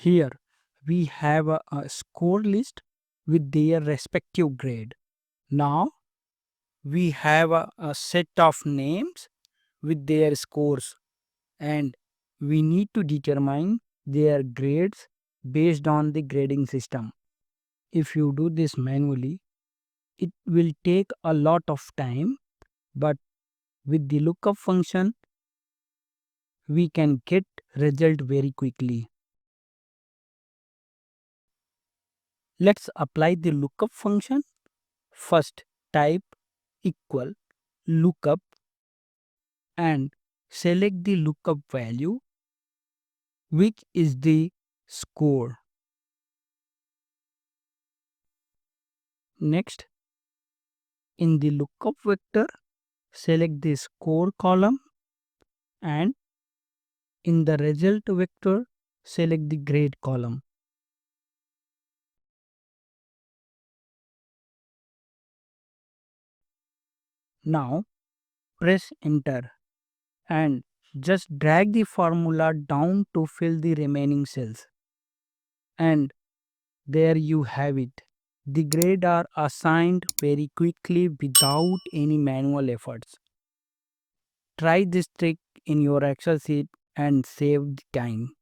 Here we have a score list with their respective grade. Now we have a set of names with their scores, and we need to determine their grades based on the grading system. If you do this manually, it will take a lot of time, but with the lookup function, we can get result very quickly. Let's apply the lookup function. First, type equal lookup and select the lookup value, which is the score. Next, in the lookup vector, select the score column, and in the result vector, select the grade column. Now, press enter and just drag the formula down to fill the remaining cells. And there you have it. The grades are assigned very quickly without any manual efforts. Try this trick in your Excel sheet and save the time.